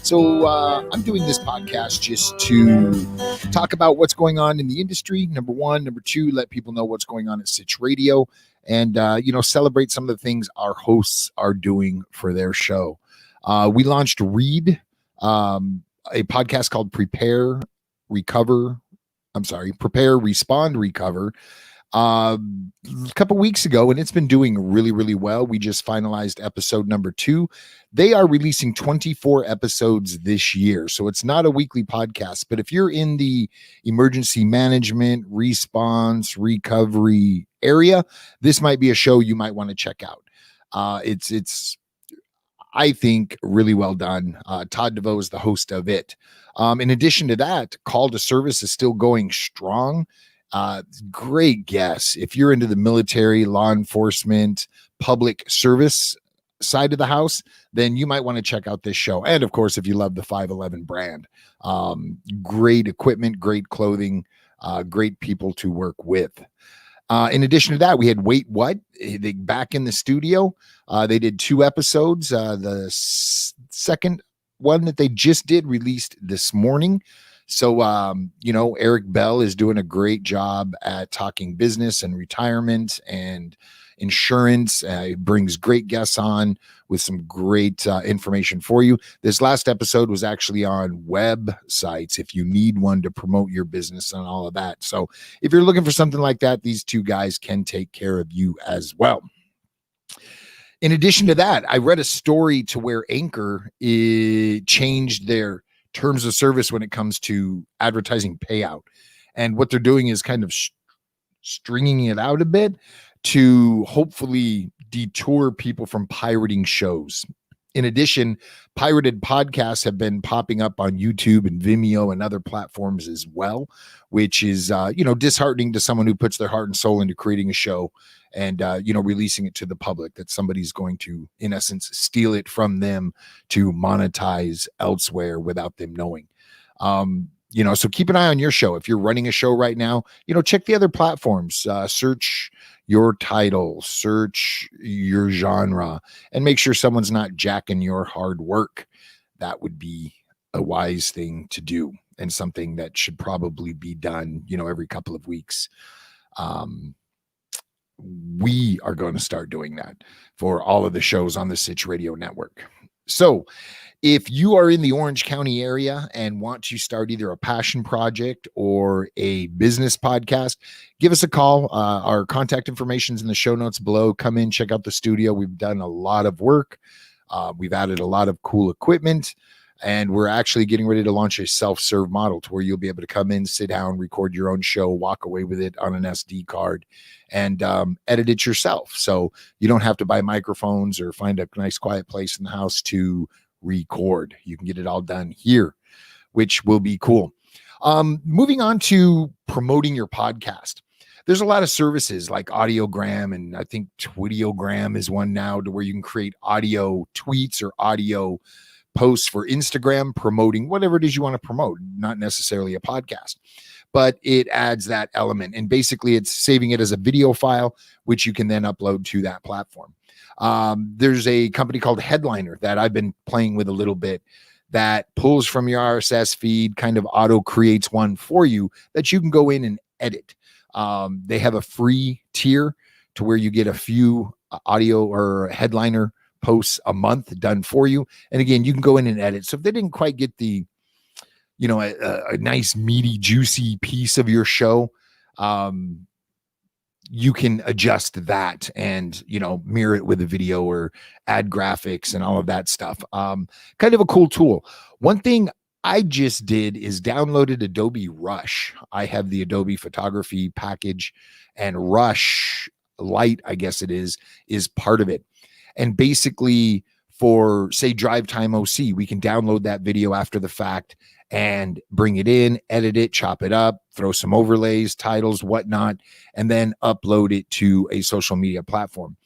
So I'm doing this podcast just to talk about what's going on in the industry, number one. Number two, let people know what's going on at Sitch Radio and, celebrate some of the things our hosts are doing for their show. We launched Read, a podcast called Prepare, Respond, Recover, a couple weeks ago, and it's been doing really, really well. We just finalized episode number 2. They are releasing 24 episodes this year, so it's not a weekly podcast. But if you're in the emergency management, response, recovery area, this might be a show you might want to check out. It's I think really well done. Todd DeVoe is the host of it. In addition to that, Call to Service is still going strong. Great guess. If you're into the military, law enforcement, public service side of the house, then you might want to check out this show. And of course, if you love the 511 brand, great equipment, great clothing, great people to work with. In addition to that, we had Wait What? They back in the studio. They did 2 episodes. The second one that they just did released this morning. So, Eric Bell is doing a great job at talking business and retirement and insurance. He brings great guests on with some great information for you. This last episode was actually on websites if you need one to promote your business and all of that. So if you're looking for something like that, these 2 guys can take care of you as well. In addition to that, I read a story to where Anchor changed their terms of service when it comes to advertising payout. And what they're doing is kind of stringing it out a bit to hopefully detour people from pirating shows. In addition, pirated podcasts have been popping up on YouTube and Vimeo and other platforms as well, which is, disheartening to someone who puts their heart and soul into creating a show and, releasing it to the public, that somebody's going to, in essence, steal it from them to monetize elsewhere without them knowing. So keep an eye on your show. If you're running a show right now, check the other platforms, search your title, search your genre, and make sure someone's not jacking your hard work. That would be a wise thing to do and something that should probably be done, every couple of weeks. We are going to start doing that for all of the shows on the Sitch Radio Network. So if you are in the Orange County area and want to start either a passion project or a business podcast, give us a call. Our contact information is in the show notes below. Come in, check out the studio. We've done a lot of work. We've added a lot of cool equipment, and we're actually getting ready to launch a self-serve model to where you'll be able to come in, sit down, record your own show, walk away with it on an SD card, and edit it yourself. So you don't have to buy microphones or find a nice quiet place in the house to record. You can get it all done here, which will be cool. Moving on to promoting your podcast. There's a lot of services like Audiogram, and I think Twitiogram is one now, to where you can create audio tweets or audio posts for Instagram promoting whatever it is you want to promote, not necessarily a podcast, but it adds that element. And basically it's saving it as a video file, which you can then upload to that platform. There's a company called Headliner that I've been playing with a little bit that pulls from your RSS feed, kind of auto creates one for you that you can go in and edit. They have a free tier to where you get a few audio or Headliner posts a month done for you. And again, you can go in and edit. So if they didn't quite get the, a nice meaty, juicy piece of your show, you can adjust that and, mirror it with a video or add graphics and all of that stuff. Kind of a cool tool. One thing I just did is downloaded Adobe Rush. I have the Adobe photography package, and Rush Lite, I guess it is part of it. And basically for, say, Drive Time OC, we can download that video after the fact and bring it in, edit it, chop it up, throw some overlays, titles, whatnot, and then upload it to a social media platform.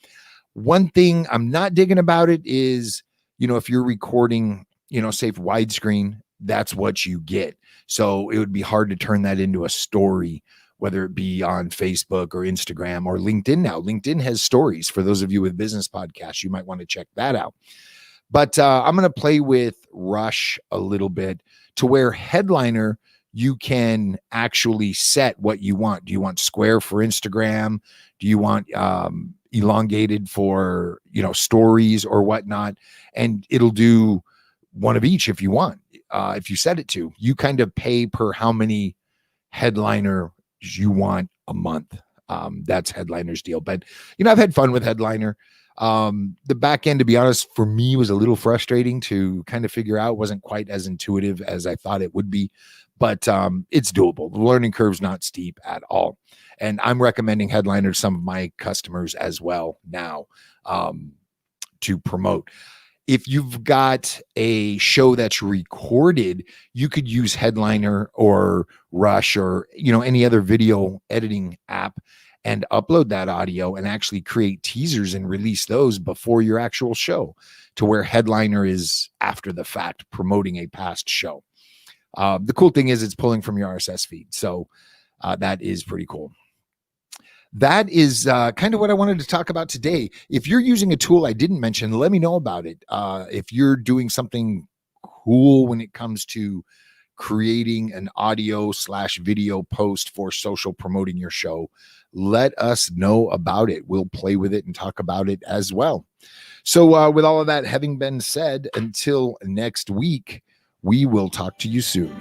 One thing I'm not digging about it is, if you're recording, say widescreen, that's what you get. So it would be hard to turn that into a story, whether it be on Facebook or Instagram or LinkedIn now. LinkedIn has stories. For those of you with business podcasts, you might want to check that out. But I'm going to play with Rush a little bit to where Headliner, you can actually set what you want. Do you want square for Instagram? Do you want elongated for, stories or whatnot? And it'll do one of each if you want. If you set it to, you kind of pay per how many Headliner you want a month. That's Headliner's deal. But, I've had fun with Headliner. The back end, to be honest, for me was a little frustrating to kind of figure out. Wasn't quite as intuitive as I thought it would be, but it's doable. The learning curve's not steep at all. And I'm recommending Headliner to some of my customers as well now to promote. If you've got a show that's recorded, you could use Headliner or Rush or, any other video editing app and upload that audio and actually create teasers and release those before your actual show, to where Headliner is after the fact promoting a past show. The cool thing is it's pulling from your RSS feed. So that is pretty cool. That is kind of what I wanted to talk about today. If you're using a tool I didn't mention, let me know about it. If you're doing something cool when it comes to creating an audio/video post for social promoting your show, let us know about it. We'll play with it and talk about it as well. So with all of that having been said, until next week, we will talk to you soon.